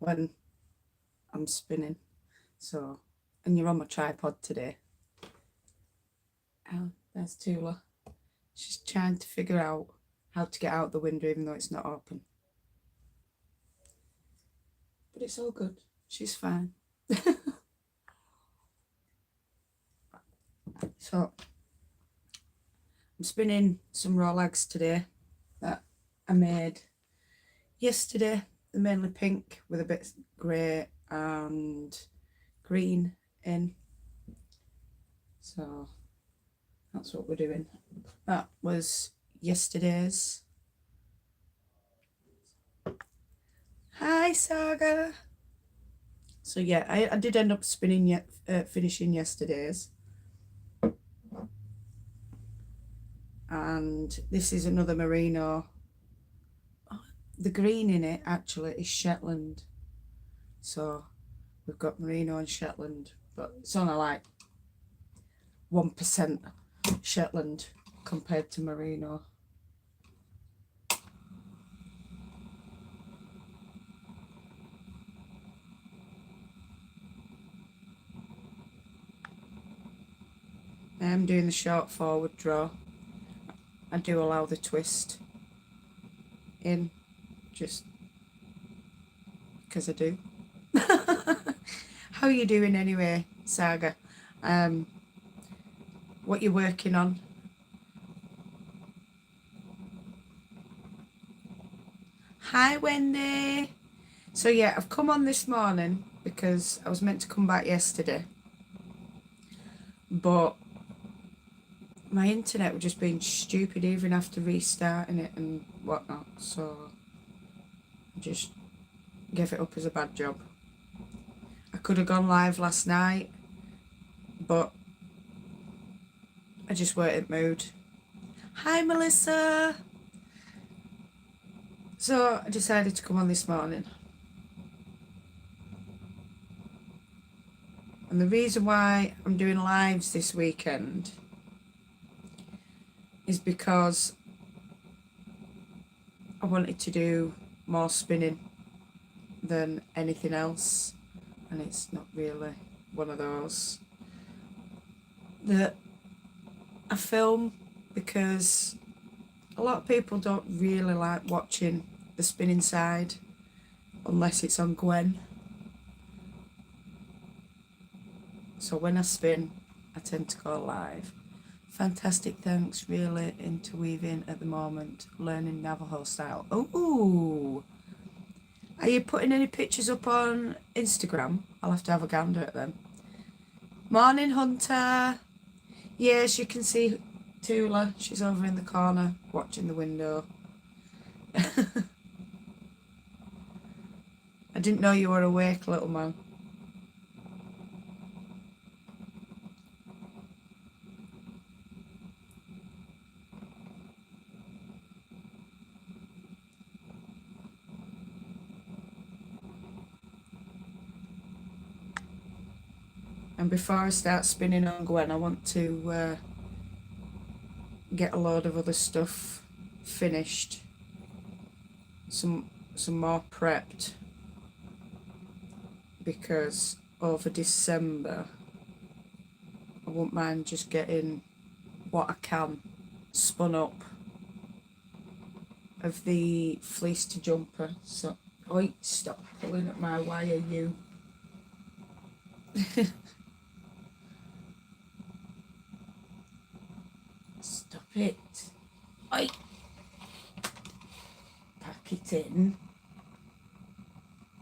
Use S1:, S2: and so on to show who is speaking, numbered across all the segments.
S1: when I'm spinning. So, and you're on my tripod today. Oh, there's Tula. She's trying to figure out how to get out the window even though it's not open. But it's all good. She's fine. So, I'm spinning some raw legs today that I made yesterday. They're mainly pink with a bit grey and green in. So that's what we're doing. That was yesterday's. Hi, Saga. So yeah, I did end up spinning finishing yesterday's. And this is another merino. Oh, the green in it actually is Shetland. So we've got merino and Shetland, but it's only like 1% Shetland compared to merino. I am doing the short forward draw. I do allow the twist in just because I do. How are you doing anyway, Saga? What you working on? Hi, Wendy. So yeah, I've come on this morning because I was meant to come back yesterday, but my internet was just being stupid even after restarting it and whatnot, so I just gave it up as a bad job. I could have gone live last night, but I just weren't in the mood. Hi, Melissa. So I decided to come on this morning. And the reason why I'm doing lives this weekend is because I wanted to do more spinning than anything else, and it's not really one of those that I film because a lot of people don't really like watching the spinning side unless it's on Gwen. So when I spin, I tend to go live. Fantastic, thanks. Really into weaving at the moment, learning Navajo style. Oh, are you putting any pictures up on Instagram? I'll have to have a gander at them. Morning, Hunter. Yes, you can see Tula. She's over in the corner watching the window. I didn't know you were awake, little man. And before I start spinning on Gwen, I want to get a load of other stuff finished. Some more prepped. Because over December, I won't mind just getting what I can spun up of the fleece to jumper. So, oi, stop pulling at my wire, you. Stop it. Oi. Pack it in.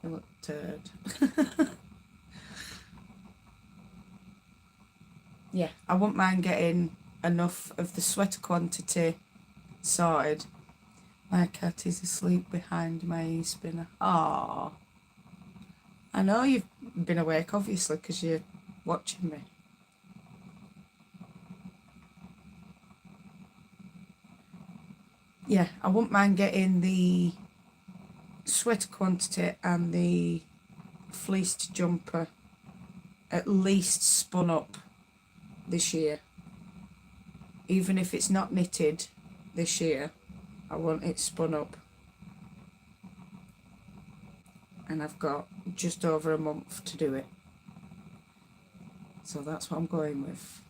S1: You look turd. Yeah, I wouldn't mind getting enough of the sweater quantity sorted. My cat is asleep behind my e-spinner. Aww. I know you've been awake, obviously, because you're watching me. Yeah, I wouldn't mind getting the sweater quantity and the fleeced jumper at least spun up this year. Even if it's not knitted this year, I want it spun up. and I've got just over a month to do it. So that's what I'm going with.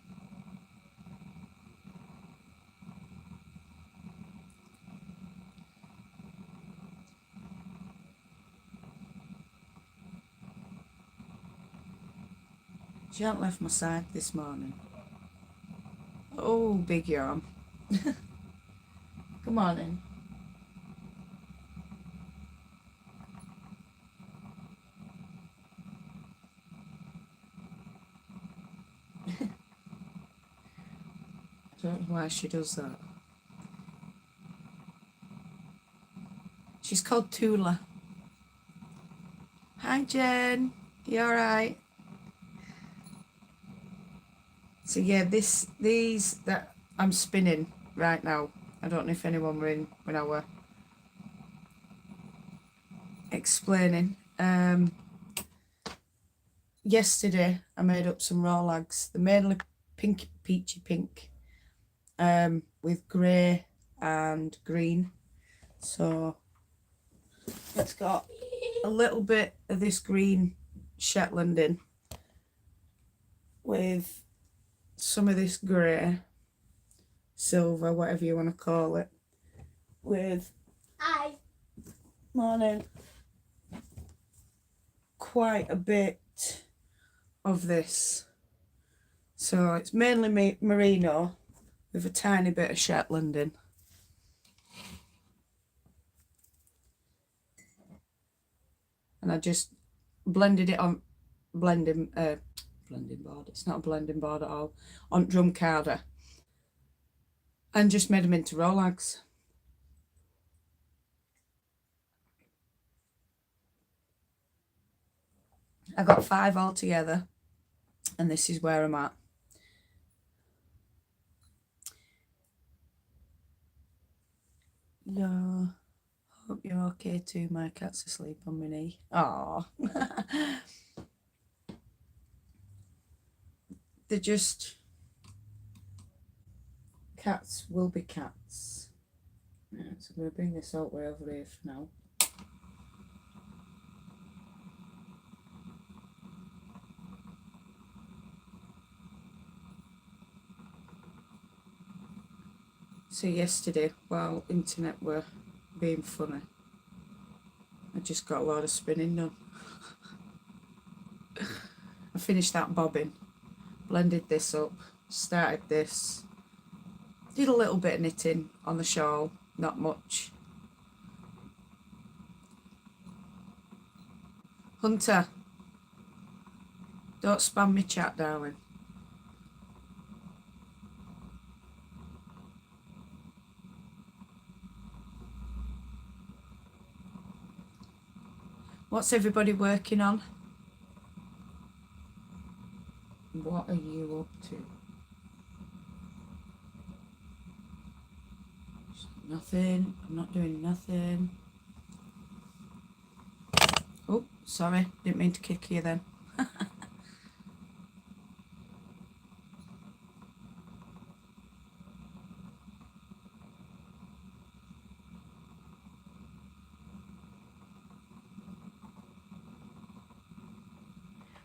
S1: She hasn't left my side this morning. Oh, big yawn. Good morning. I don't know why she does that. She's called Tula. Hi, Jen. You alright? So yeah, these that I'm spinning right now. I don't know if anyone were in when I were explaining. Yesterday I made up some raw lags. They're mainly pink, peachy pink, with grey and green. So it's got a little bit of this green Shetland in, with some of this grey, silver, whatever you want to call it, with morning, quite a bit of this. So it's mainly merino with a tiny bit of Shetland in. And I just blended it on blending board. It's not a blending board at all. On Drumcarder. And just made them into Rolags. I got 5 altogether, and this is where I'm at. Yeah, hope you're okay too. My cat's asleep on my knee. Aww. They're just... Cats will be cats. Right, so I'm going to bring this all the way over here for now. So yesterday, while internet were being funny, I just got a lot of spinning done. I finished that bobbin, blended this up, started this, did a little bit of knitting on the shawl, not much. Hunter, don't spam me chat, darling. What's everybody working on? What are you up to? Nothing. I'm not doing nothing. Oh, sorry. Didn't mean to kick you then.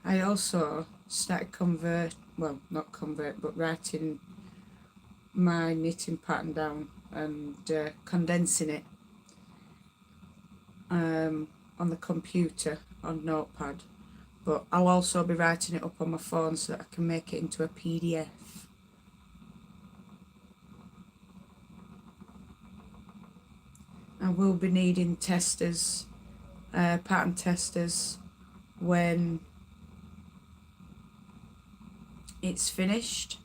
S1: I also started but writing my knitting pattern down and condensing it on the computer on Notepad. But I'll also be writing it up on my phone so that I can make it into a PDF. I will be needing testers, pattern testers, when it's finished,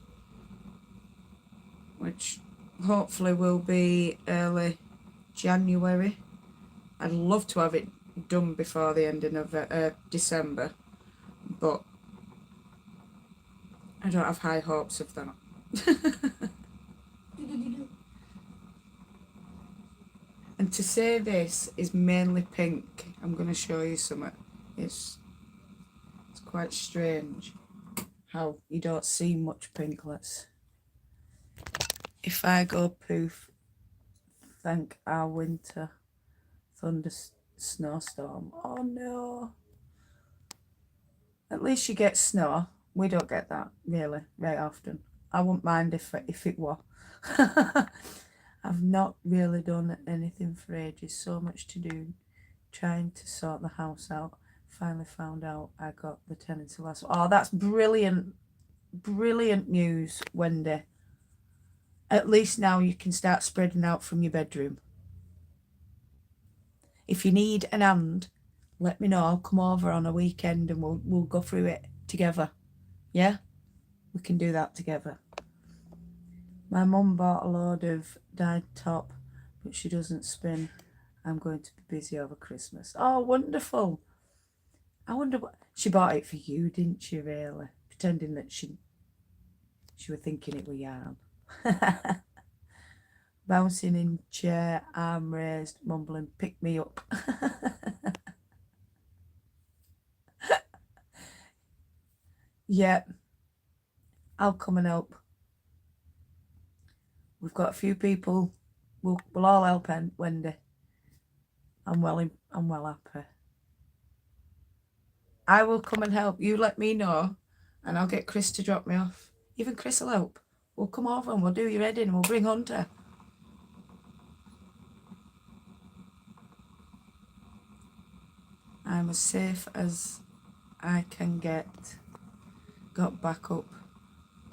S1: which hopefully will be early January. I'd love to have it done before the end of December, but I don't have high hopes of that. And to say this is mainly pink, I'm going to show you something. It's quite strange how you don't see much pinklets. If I go poof, thank our winter thunder snowstorm. Oh no. At least you get snow. We don't get that really very often. I wouldn't mind if it were. I've not really done anything for ages. So much to do. Trying to sort the house out. Finally found out I got the tenancy last. Oh, that's brilliant. Brilliant news, Wendy. At least now you can start spreading out from your bedroom. If you need an hand, let me know. I'll come over on a weekend and we'll go through it together. Yeah? We can do that together. My mum bought a load of dyed top, but she doesn't spin. I'm going to be busy over Christmas. Oh, wonderful. I wonder what... She bought it for you, didn't she, really? Pretending that she were thinking it were yarn. Bouncing in chair, arm raised, mumbling, pick me up. Yeah, I'll come and help. We've got a few people. We'll all help Wendy. I'm well happy. I will come and help. You let me know and I'll get Chris to drop me off. Even Chris will help. We'll come over and we'll do your heading and we'll bring Hunter. I'm as safe as I can get. Got backup,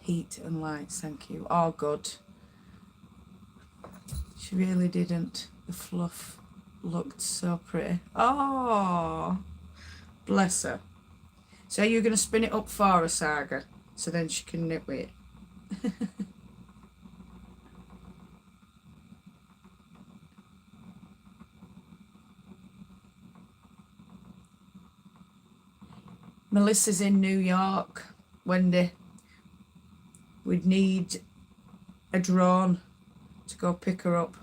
S1: heat and lights, thank you. Oh, good. She really didn't. The fluff looked so pretty. Oh, bless her. So you're going to spin it up for her, Saga, so then she can knit with it. Melissa's in New York, Wendy. We'd need a drone to go pick her up.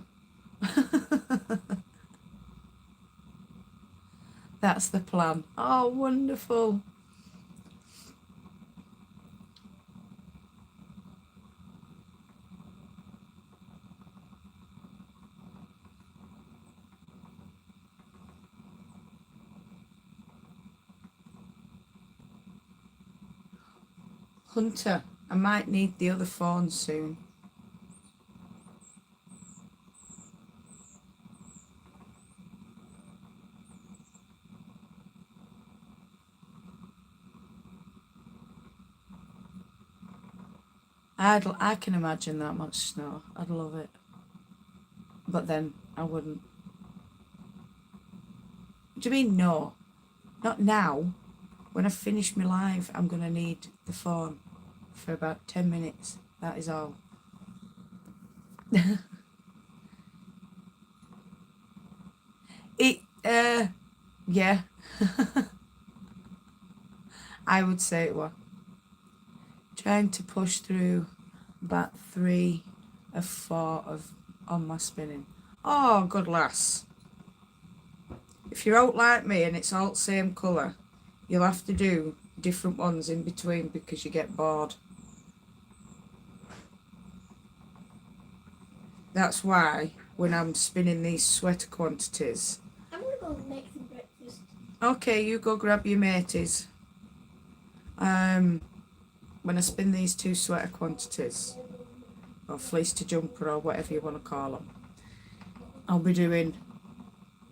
S1: That's the plan. Oh, wonderful. Hunter, I might need the other phone soon. I can imagine that much snow. I'd love it. But then I wouldn't. Do you mean no? Not now. When I finish my live, I'm going to need the phone for about 10 minutes. That is all. Yeah. I would say it were. Trying to push through about 3 of 4 on my spinning. Oh, good lass. If you're out like me and it's all the same colour, you'll have to do different ones in between because you get bored. That's why when I'm spinning these sweater quantities...
S2: I'm going to go make some breakfast.
S1: Okay, you go grab your mateys. When I spin these 2 sweater quantities, or fleece to jumper or whatever you want to call them, I'll be doing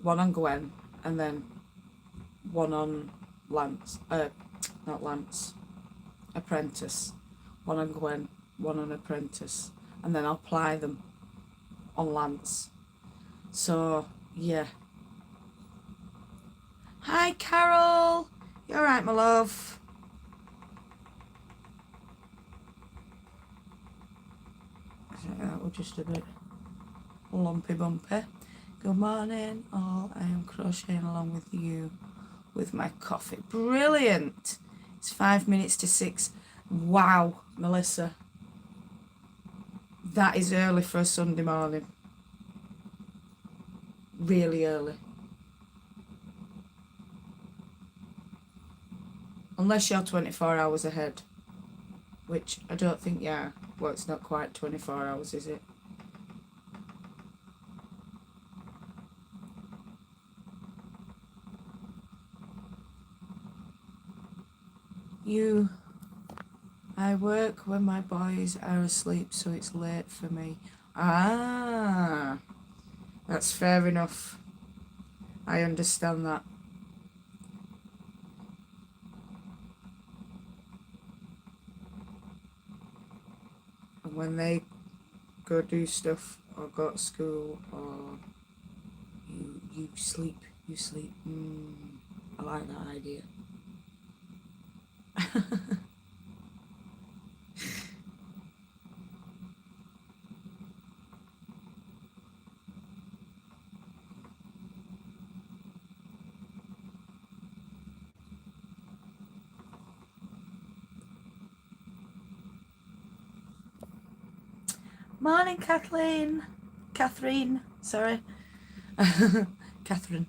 S1: one on Gwen and then one on Lance, not Lance, Apprentice. One on Gwen, one on Apprentice, and then I'll ply them on Lance. So, yeah. Hi, Carol. You alright, my love? That was just a bit lumpy bumpy. Good morning, all. I am crocheting along with you with my coffee. Brilliant. It's 5 minutes to 6. Wow, Melissa. That is early for a Sunday morning. Really early. Unless you're 24 hours ahead, which I don't think you are. Well, it's not quite 24 hours, is it? I work when my boys are asleep, so it's late for me. Ah, that's fair enough. I understand that. And when they go do stuff or go to school or you sleep. I like that idea. Morning, Catherine, sorry. Catherine.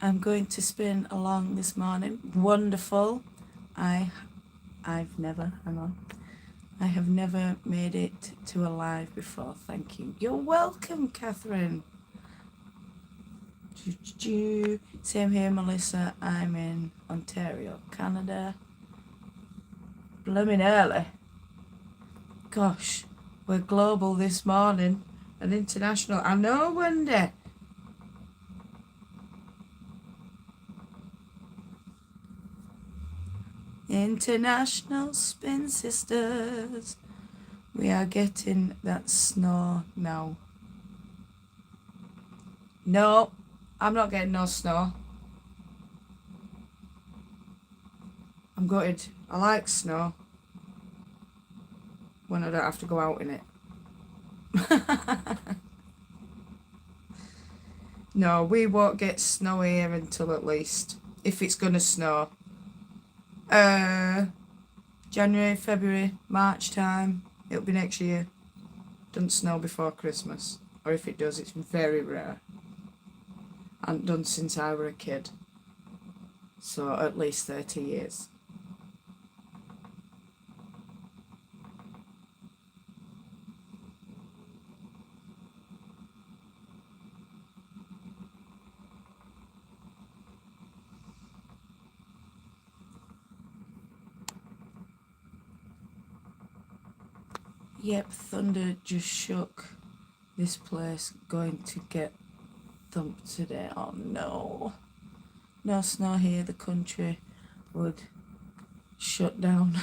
S1: I'm going to spin along this morning. Wonderful. I have never made it to a live before. Thank you. You're welcome, Catherine. Same here, Melissa. I'm in Ontario, Canada. Blooming early. Gosh, we're global this morning and international. I know, Wendy. International Spin Sisters. We are getting that snow now. No, I'm not getting no snow. I'm gutted. I like snow when I don't have to go out in it. No, we won't get snow here until at least, if it's gonna snow, January, February, March time. It'll be next year. Doesn't snow before Christmas, or if it does, it's very rare. Hadn't done since I were a kid, so at least 30 years. Yep, thunder just shook this place. Going to get thumped today. Oh no. No snow here. The country would shut down.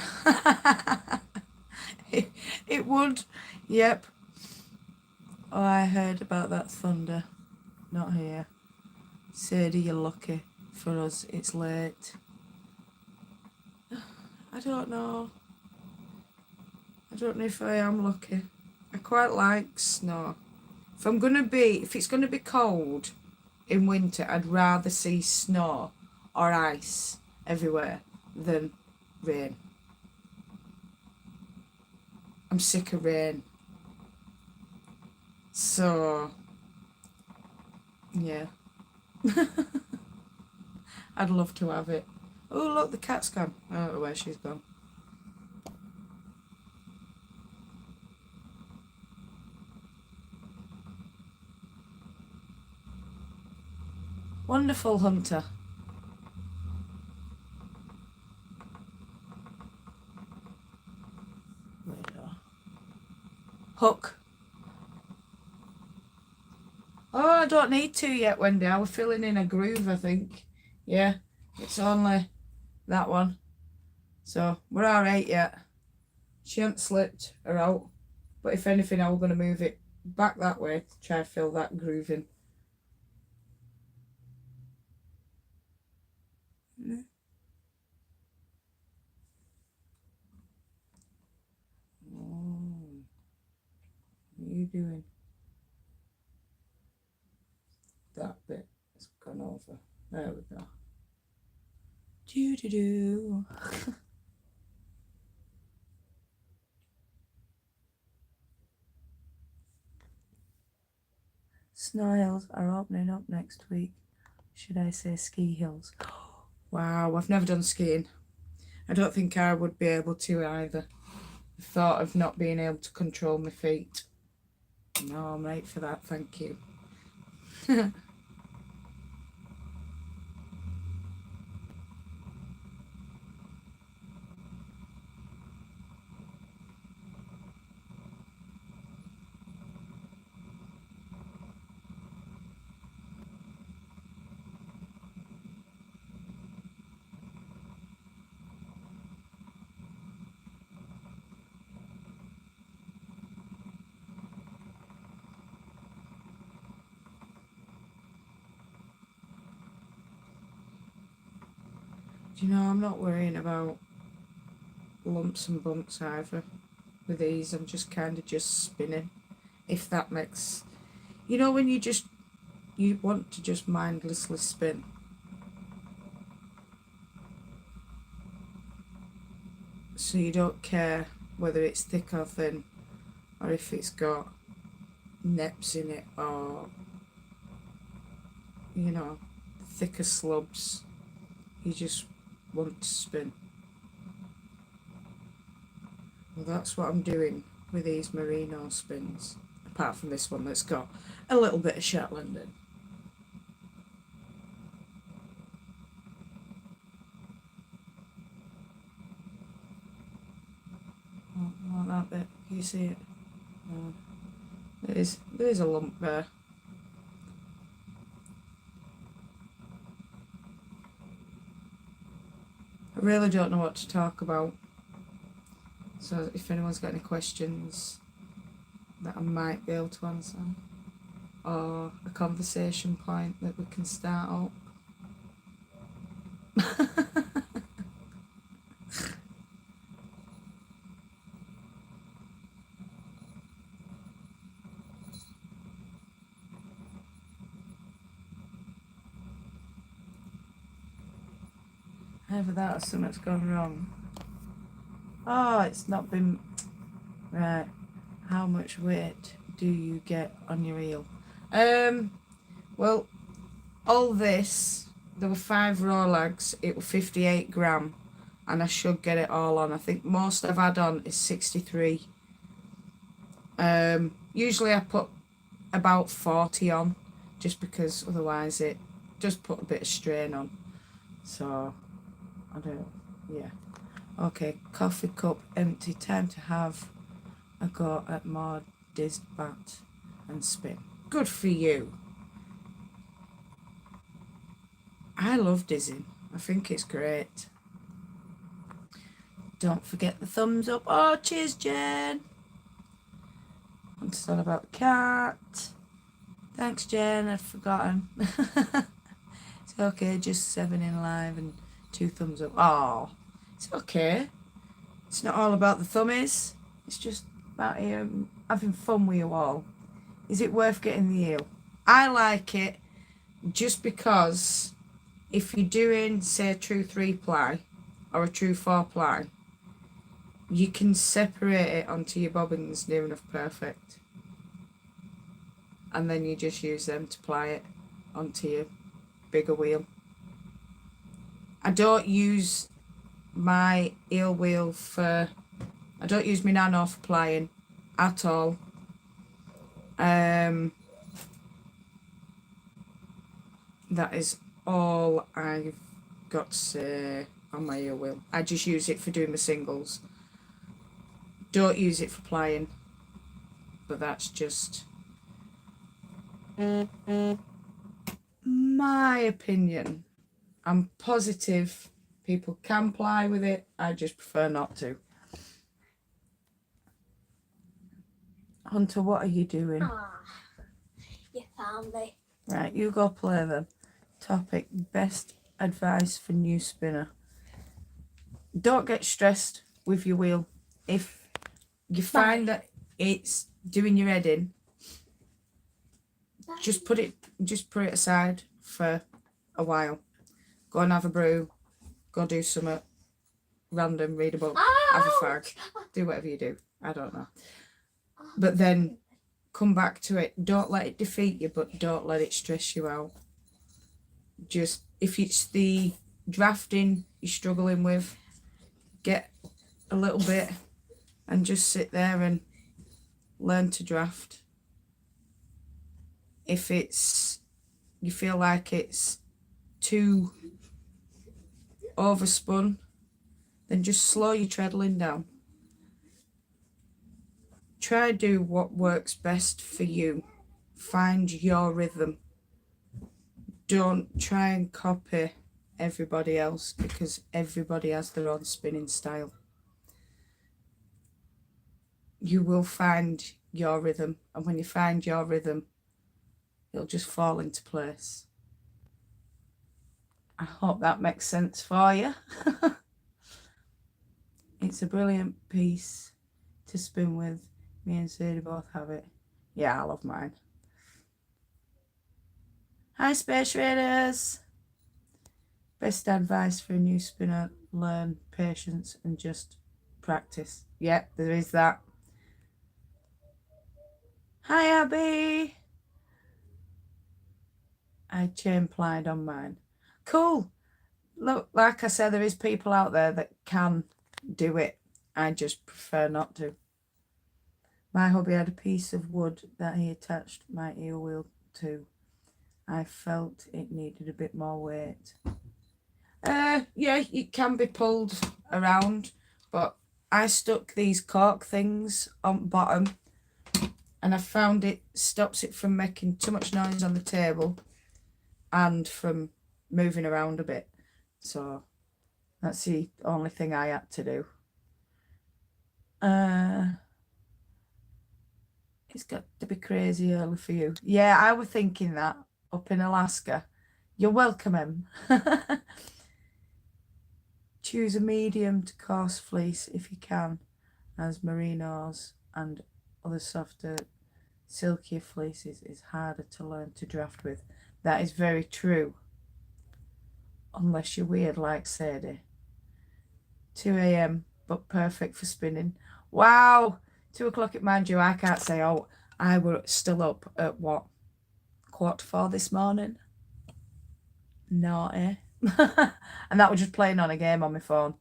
S1: it would. Yep. Oh, I heard about that thunder. Not here. Sadie, you're lucky. For us, it's late. I don't know. I don't know if I am lucky. I quite like snow. If it's gonna be cold in winter, I'd rather see snow or ice everywhere than rain. I'm sick of rain. So yeah. I'd love to have it. Oh look, the cat's gone. I don't know where she's gone. Wonderful, Hunter. Hook. Oh, I don't need to yet, Wendy. I was filling in a groove, I think. Yeah, it's only that one. So we're alright yet. She hasn't slipped her out. But if anything, I was going to move it back that way to try to fill that groove in. What are you doing? That bit has gone over. There we go. Do. Snow hills are opening up next week. Should I say ski hills? Wow, I've never done skiing. I don't think I would be able to either. The thought of not being able to control my feet. No, I'm right for that, thank you. you know, I'm not worrying about lumps and bumps either with these. I'm just kind of just spinning, if that makes, you know, when you want to just mindlessly spin. So you don't care whether it's thick or thin, or if it's got neps in it, or, you know, thicker slubs. You just want to spin. Well, that's what I'm doing with these merino spins, apart from this one that's got a little bit of Shetland in. Oh, that bit, can you see it? No. There is a lump there. I really don't know what to talk about. So if anyone's got any questions that I might be able to answer, or a conversation point that we can start up. Either that or something's gone wrong. Oh, it's not been right. How much weight do you get on your eel? Well, all this, there were 5 raw legs, it was 58 gram, and I should get it all on. I think most I've had on is 63. Usually I put about 40 on, just because otherwise it just put a bit of strain on. So, I don't, yeah. Okay, coffee cup empty, time to have a go at more dizzed bat and spin. Good for you. I love dizzing. I think it's great. Don't forget the thumbs up. Oh, cheers, Jen. Want to talk about the cat. Thanks, Jen. I'd forgotten. It's okay, just 7 in live and 2 thumbs up. Oh, it's okay. It's not all about the thummies. It's just about having fun with you all. Is it worth getting the eel? I like it just because if you're doing, say, a true 3-ply or a true 4-ply, you can separate it onto your bobbins near enough perfect. And then you just use them to ply it onto your bigger wheel. I don't use my eel wheel I don't use my nano for plying at all. That is all I've got to say on my eel wheel. I just use it for doing the singles. Don't use it for plying, but that's just my opinion. I'm positive people can ply with it. I just prefer not to. Hunter, what are you doing?
S2: You found me.
S1: Right, you go play them. Topic, best advice for new spinner. Don't get stressed with your wheel. If you find that it's doing your head in, just put it aside for a while. Go and have a brew. Go do something random, read a book, have a fag, do whatever you do. I don't know. But then come back to it. Don't let it defeat you, but don't let it stress you out. Just, if it's the drafting you're struggling with, get a little bit and just sit there and learn to draft. If you feel like it's too overspun, then just slow your treadling down. Try do what works best for you. Find your rhythm. Don't try and copy everybody else, because everybody has their own spinning style. You will find your rhythm, and when you find your rhythm, it'll just fall into place. I hope that makes sense for you. It's a brilliant piece to spin with. Me and Sadie both have it. Yeah, I love mine. Hi, Space Raiders. Best advice for a new spinner: learn patience and just practice. Yep, there is that. Hi, Abby. I chain plied on mine. Cool. Look, like I said, there is people out there that can do it. I just prefer not to. My hubby had a piece of wood that he attached my ear wheel to. I felt it needed a bit more weight. Yeah, it can be pulled around, but I stuck these cork things on bottom, and I found it stops it from making too much noise on the table and from moving around a bit. So that's the only thing I had to do. It's got to be crazy early for you. Yeah, I was thinking that up in Alaska. You're welcome, Em. Choose a medium to coarse fleece if you can, as merinos and other softer, silkier fleeces is harder to learn to draft with. That is very true. Unless you're weird like Sadie. 2 a.m, but perfect for spinning. Wow! 2 o'clock, it mind you, I can't say, oh, I were still up at what? 4:15 this morning? Naughty. And that was just playing on a game on my phone.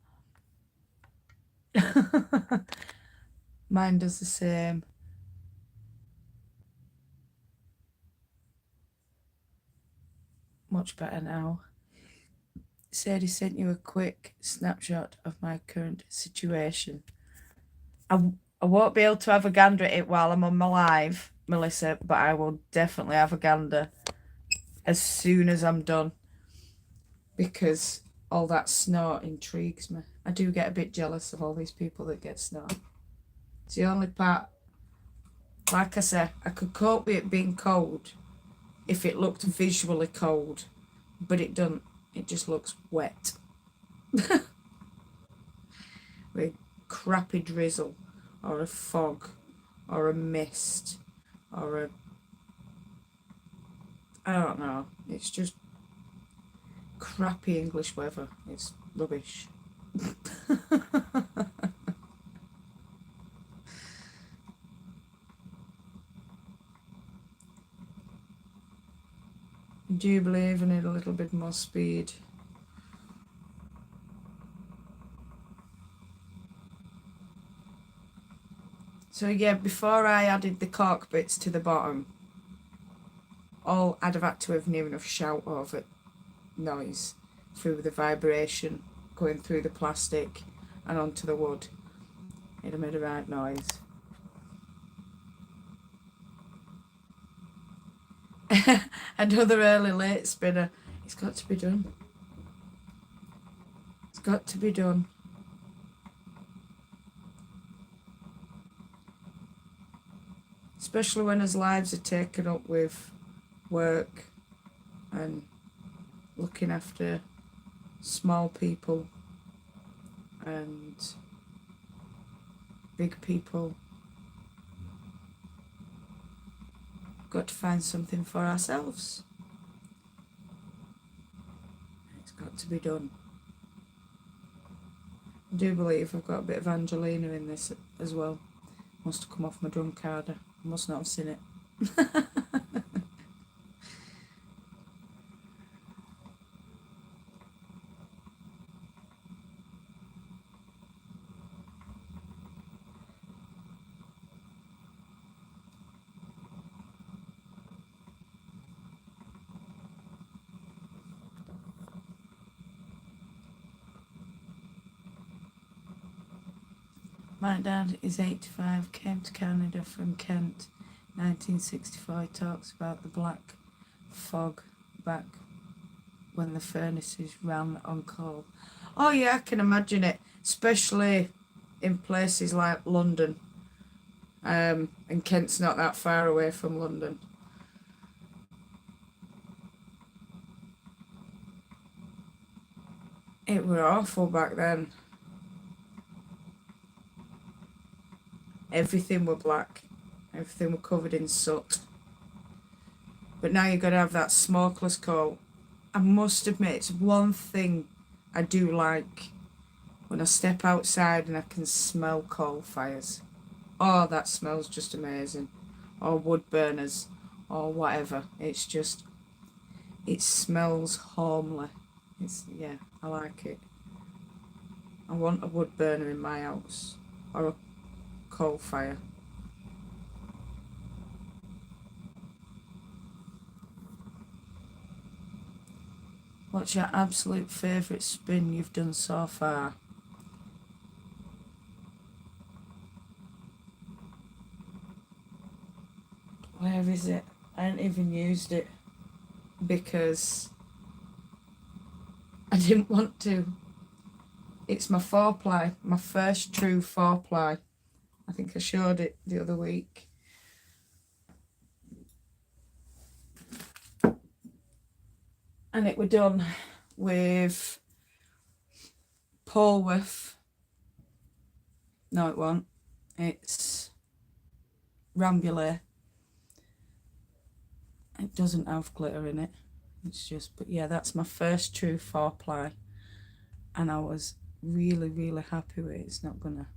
S1: Mine does the same. Much better now. Sadie sent you a quick snapshot of my current situation. I won't be able to have a gander at it while I'm on my live, Melissa, but I will definitely have a gander as soon as I'm done, because all that snow intrigues me. I do get a bit jealous of all these people that get snow. It's the only part, like I said, I could cope with it being cold if it looked visually cold, but it doesn't. It just looks wet. With crappy drizzle or a fog or a mist or a, I don't know, it's just crappy English weather. It's rubbish. I do believe I need a little bit more speed. So yeah, before I added the cork bits to the bottom, I'd have had to have near enough shout over noise through the vibration going through the plastic and onto the wood. It'd have made a right noise. Another early late spinner. It's got to be done. It's got to be done. Especially when his lives are taken up with work and looking after small people and big people. Got to find something for ourselves. It's got to be done. I do believe I've got a bit of Angelina in this as well. Must have come off my drum card. I must not have seen it. My dad is 85, came to Canada from Kent, 1964. He talks about the black fog back when the furnaces ran on coal. Oh yeah, I can imagine it, especially in places like London. And Kent's not that far away from London. It were awful back then. Everything were black. Everything were covered in soot. But now you've got to have that smokeless coal. I must admit, it's one thing I do like when I step outside and I can smell coal fires. Oh, that smells just amazing. Or wood burners, or whatever. It's just, it smells homely. Yeah, I like it. I want a wood burner in my house, or a coal fire. What's your absolute favourite spin you've done so far? Where is it? I haven't even used it because I didn't want to. It's my 4-ply, my first true 4-ply. I think I showed it the other week. And it were done with Polworth. No, it won't. It's Rambouillet. It doesn't have glitter in it. It's just, but yeah, that's my first true 4-ply. And I was really, really happy with it. It's not gonna...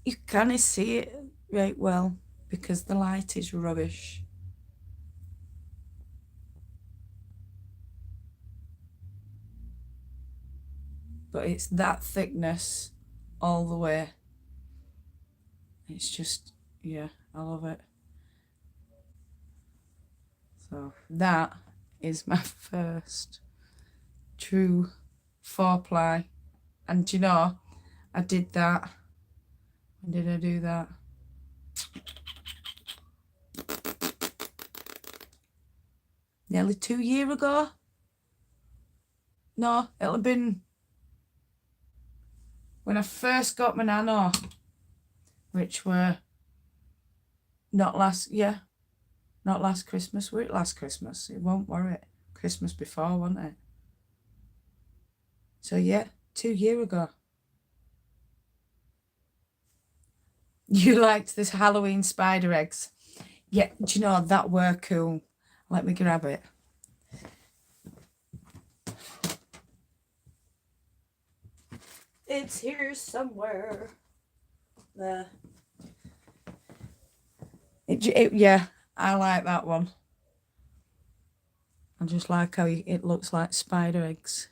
S1: You can't see it right well because the light is rubbish. But it's that thickness all the way. It's just, yeah, I love it. So that is my first true 4-ply. And do you know, I did that. When did I do that? Nearly 2 years ago. No, it'll have been when I first got my nano, which were not last Christmas. Were it last Christmas? It won't, were it? Christmas before, wasn't it? So yeah, 2 years ago. You liked this Halloween spider eggs. Yeah, do you know, that were cool. Let me grab it. It's here somewhere. There. Yeah, I like that one. I just like how it looks like spider eggs.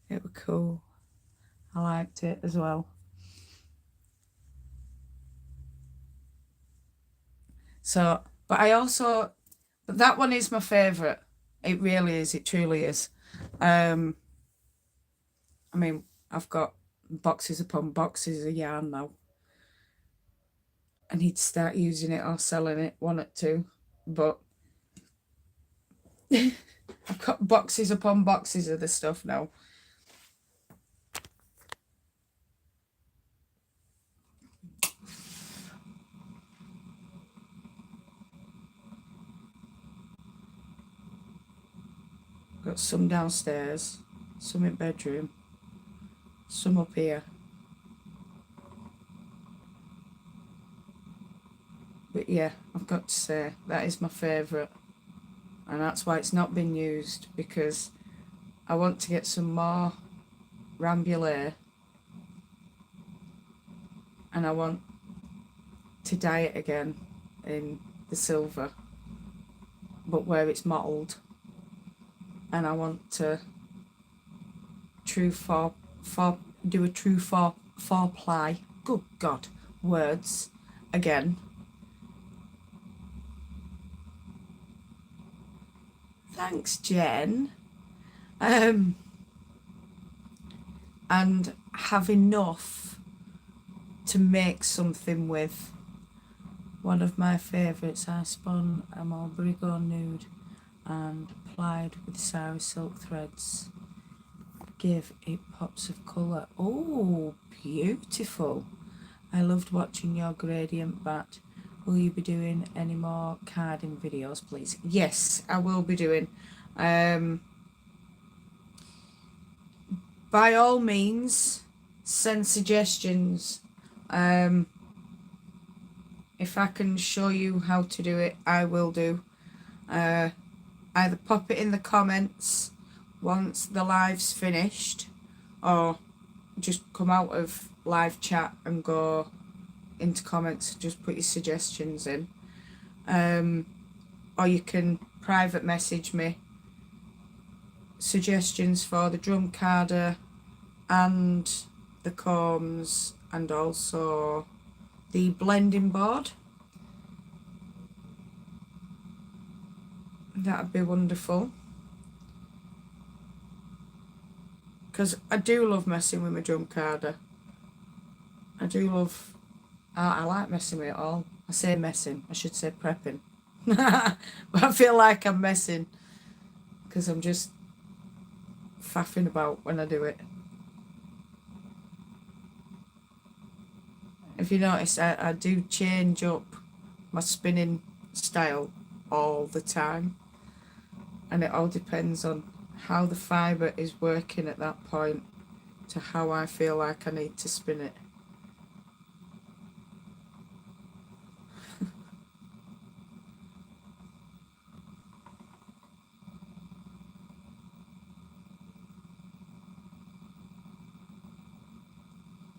S1: It was cool. I liked it as well. So, but that one is my favourite. It really is. It truly is. I mean, I've got boxes upon boxes of yarn now. I need to start using it or selling it, one or two. But I've got boxes upon boxes of the stuff now. Got some downstairs, some in bedroom, some up here. But yeah, I've got to say, that is my favourite. And that's why it's not been used, because I want to get some more Rambouillet. And I want to dye it again in the silver, but where it's mottled. And I want to do a true 4-ply. Good God, words again. Thanks, Jen. And have enough to make something with. One of my favourites, I spun a Malbrigo nude and plied with Sari silk threads. Give it pops of colour. Oh, beautiful. I loved watching your gradient bat will you be doing any more carding videos, please? Yes, I will be doing. By all means, send suggestions. If I can show you how to do it, I will do. Either pop it in the comments once the live's finished, or just come out of live chat and go into comments, just put your suggestions in. Or you can private message me suggestions for the drum carder and the combs, and also the blending board. That'd be wonderful, because I do love messing with my drum carder. I like messing with it all. I say messing, I should say prepping. But I feel like I'm messing because I'm just faffing about when I do it. If you notice, I do change up my spinning style all the time, and it all depends on how the fibre is working at that point to how I feel like I need to spin it.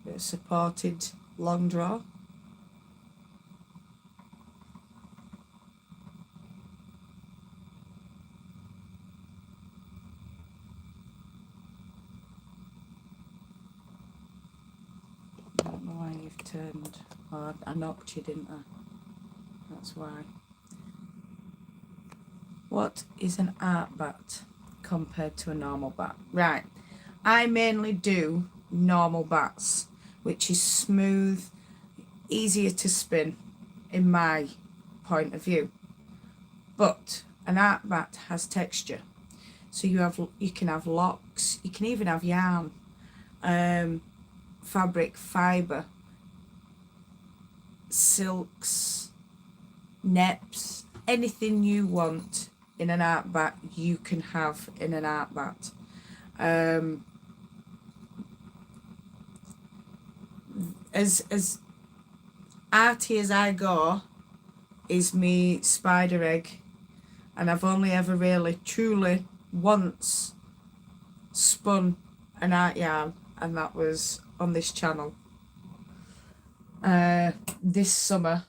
S1: Bit of supported long draw. I don't know why you've turned. Oh, I knocked you, didn't I? That's why. What is an art bat compared to a normal bat? Right, I mainly do normal bats, which is smooth, easier to spin in my point of view. But an art bat has texture, so you can have locks, you can even have yarn, fabric, fibre, silks, neps, anything you want in an art bat you can have in an art bat. As arty as I go is me spider egg, and I've only ever really truly once spun an art yarn, and that was on this channel this summer,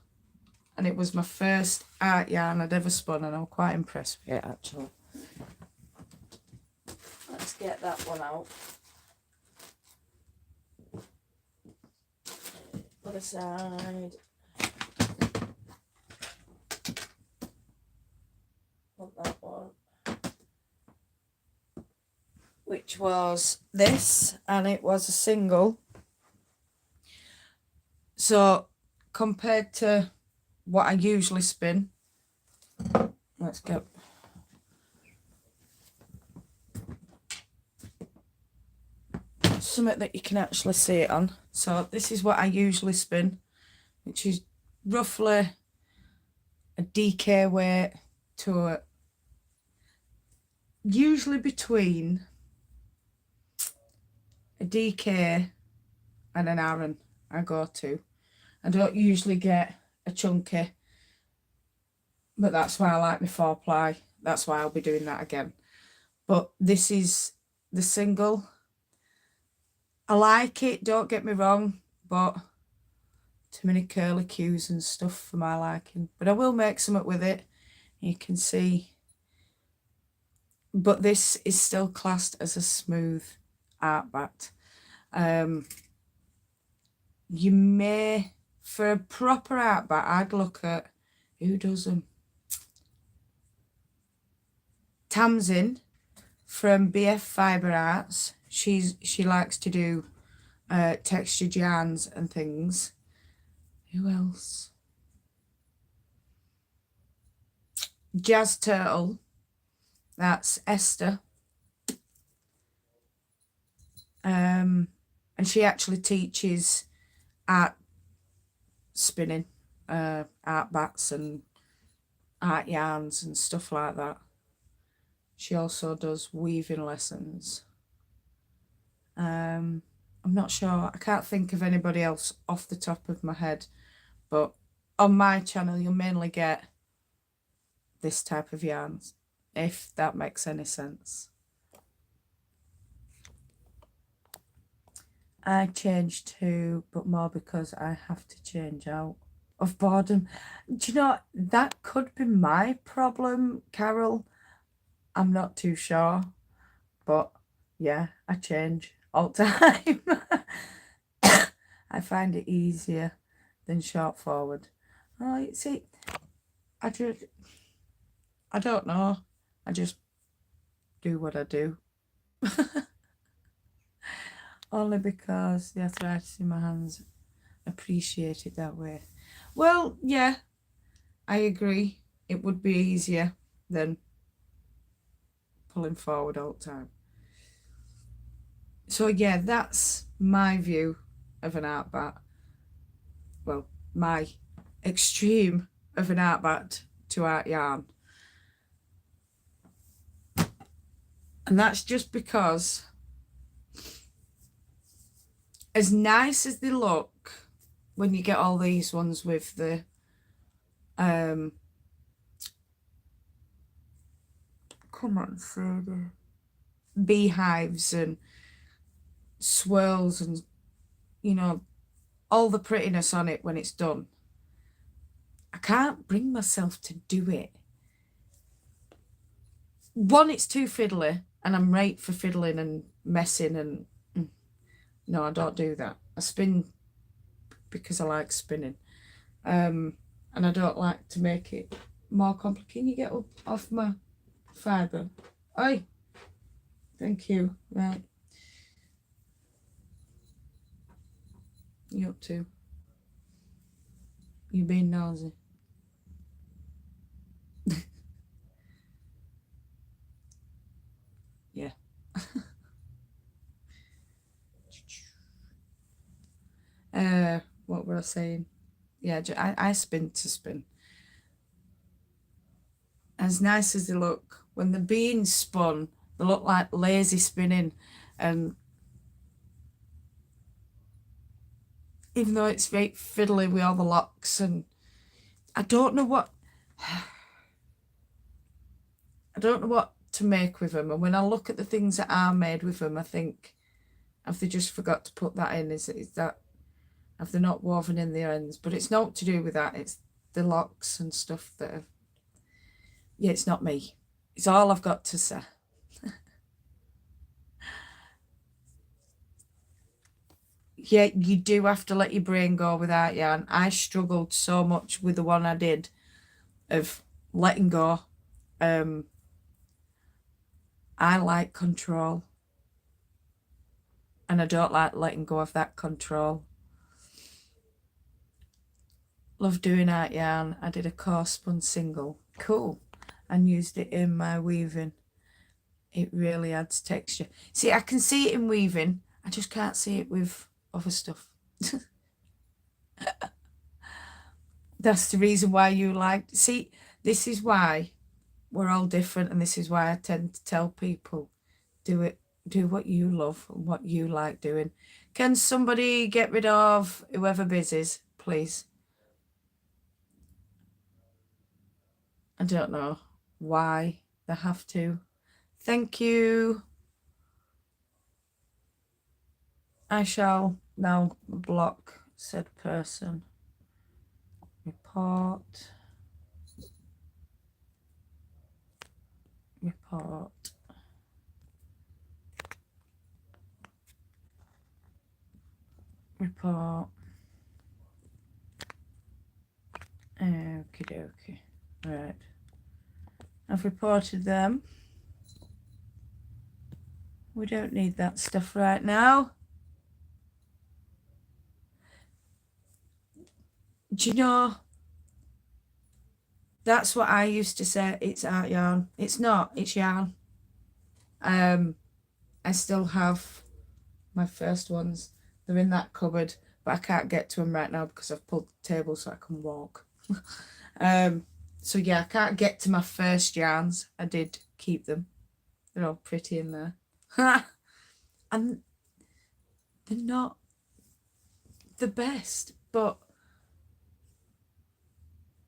S1: and it was my first art yarn I'd ever spun, and I'm quite impressed with it actually. Let's get that one out. Put aside. Put that one. Which was this, and it was a single. So compared to what I usually spin, let's go. Something that you can actually see it on. So this is what I usually spin, which is roughly a DK weight to usually between a DK and an Aran. I go to. I don't usually get a chunky, but that's why I like my 4-ply. That's why I'll be doing that again. But this is the single. I like it, don't get me wrong, but too many curly cues and stuff for my liking. But I will make something with it, you can see. But this is still classed as a smooth art bat. You may, for a proper art bat, I'd look at, who does them? Tamsin from BF Fibre Arts. She likes to do textured yarns and things. Who else? Jazz Turtle. That's Esther. And she actually teaches art spinning art bats and art yarns and stuff like that. She also does weaving lessons. I'm not sure. I can't think of anybody else off the top of my head, but on my channel you'll mainly get this type of yarns, if that makes any sense. I changed too, but more because I have to change out of boredom. Do you know, that could be my problem, Carol. I'm not too sure, but yeah, I change all the time. I find it easier than short forward. Oh, you see, I don't know. I just do what I do. Only because the arthritis in my hands appreciate it that way. Well, yeah, I agree. It would be easier than pulling forward all the time. So yeah, that's my view of an art bat. Well, my extreme of an art bat to art yarn. And that's just because, as nice as they look when you get all these ones with the come on, Sadie, beehives and swirls and, you know, all the prettiness on it when it's done, I can't bring myself to do it. One, it's too fiddly, and I'm right for fiddling and messing, and no, I don't do that. I spin because I like spinning, and I don't like to make it more complicated. Can you get up off my fibre? Oi, thank you. Right, you up to? You being nosy? Yeah. What were I saying? Yeah, I spin to spin. As nice as they look, when they're being spun, they look like lazy spinning, and even though it's very fiddly with all the locks, and I don't know what to make with them. And when I look at the things that are made with them, I think, have they just forgot to put that in? Is that, have they not woven in the ends? But it's not to do with that. It's the locks and stuff that have, yeah, it's not me. It's all I've got to say. Yeah, you do have to let your brain go with art yarn. I struggled so much with the one I did of letting go. I like control, and I don't like letting go of that control. Love doing art yarn. I did a coarse spun single. Cool. And used it in my weaving. It really adds texture. See, I can see it in weaving. I just can't see it with other stuff. That's the reason why you like. See, this is why we're all different, and this is why I tend to tell people, do what you love and what you like doing. Can somebody get rid of whoever busies, please? I don't know why they have to. Thank you. I shall now block said person. Report. Report. Report. Okie dokie. Right. I've reported them. We don't need that stuff right now. Do you know, that's what I used to say, it's art yarn. It's not, it's yarn. I still have my first ones. They're in that cupboard, but I can't get to them right now because I've pulled the table so I can walk. So yeah, I can't get to my first yarns. I did keep them. They're all pretty in there. And they're not the best, but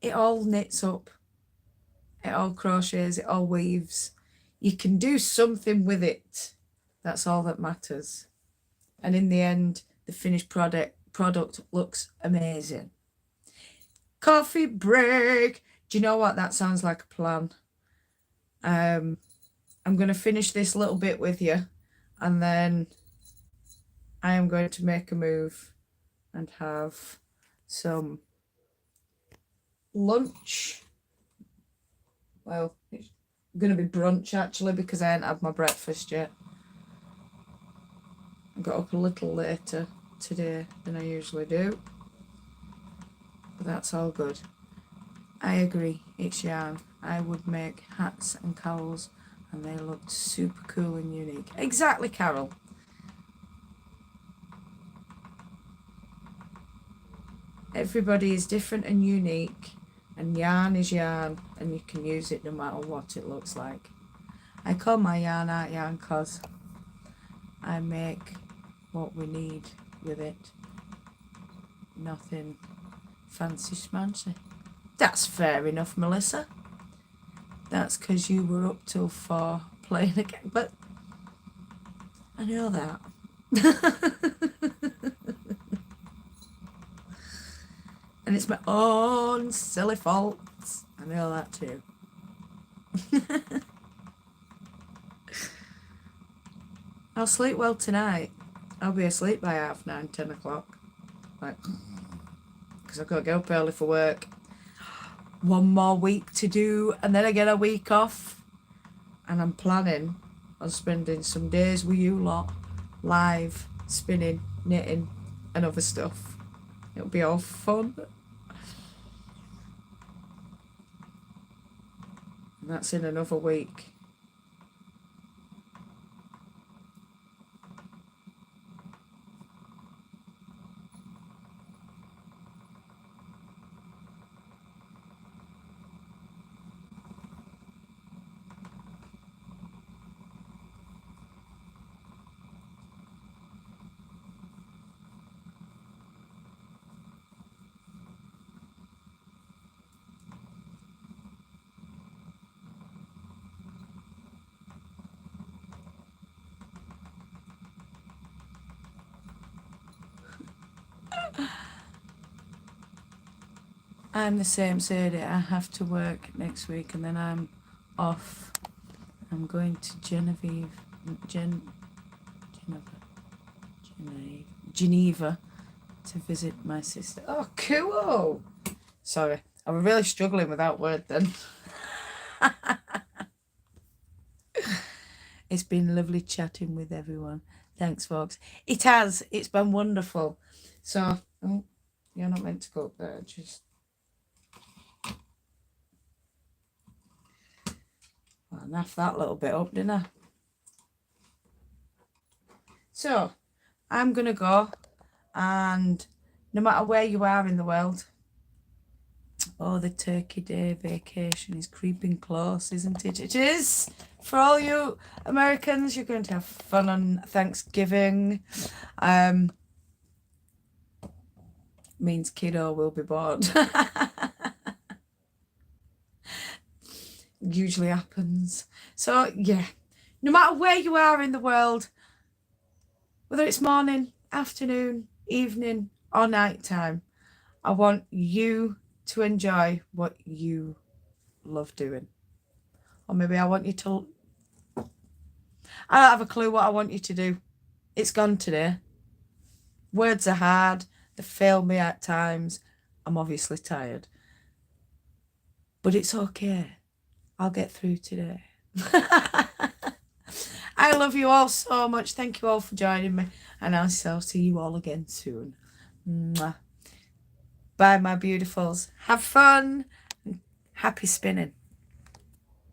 S1: it all knits up. It all crochets, it all weaves. You can do something with it. That's all that matters. And in the end, the finished product looks amazing. Coffee break. Do you know what? That sounds like a plan. I'm going to finish this little bit with you, and then I am going to make a move and have some lunch. Well, it's going to be brunch actually because I haven't had my breakfast yet. I got up a little later today than I usually do, but that's all good. I agree, it's yarn. I would make hats and cowls and they looked super cool and unique. Exactly, Carol. Everybody is different and unique, and yarn is yarn, and you can use it no matter what it looks like. I call my yarn art yarn because I make what we need with it. Nothing fancy schmancy. That's fair enough, Melissa. That's because you were up till 4 playing again, but I know that. And it's my own silly faults. I know that too. I'll sleep well tonight. I'll be asleep by 9:30, 10 o'clock. Like, because I've got to get up early for work. 1 more week to do, and then I get a week off. And I'm planning on spending some days with you lot, live, spinning, knitting, and other stuff. It'll be all fun. And that's in another week. I'm the same, Sadie. I have to work next week and then I'm off. I'm going to Geneva to visit my sister. Oh, cool. Sorry, I'm really struggling with that word then. It's been lovely chatting with everyone. Thanks, folks. It has. It's been wonderful. So, oh, you're not meant to go up there. Just... Well, I naffed that little bit up, didn't I? So, I'm going to go, and no matter where you are in the world, oh, the Turkey Day vacation is creeping close, isn't it? It is. For all you Americans, you're going to have fun on Thanksgiving. Means kiddo will be bored. Usually happens. So yeah, no matter where you are in the world, whether it's morning, afternoon, evening or night time, I want you to enjoy what you love doing. Or maybe I want you to... I don't have a clue what I want you to do. It's gone today. Words are hard. They fail me at times. I'm obviously tired. But it's okay. I'll get through today. I love you all so much. Thank you all for joining me. And I'll see you all again soon. Mwah. Bye, my beautifuls. Have fun. Happy spinning.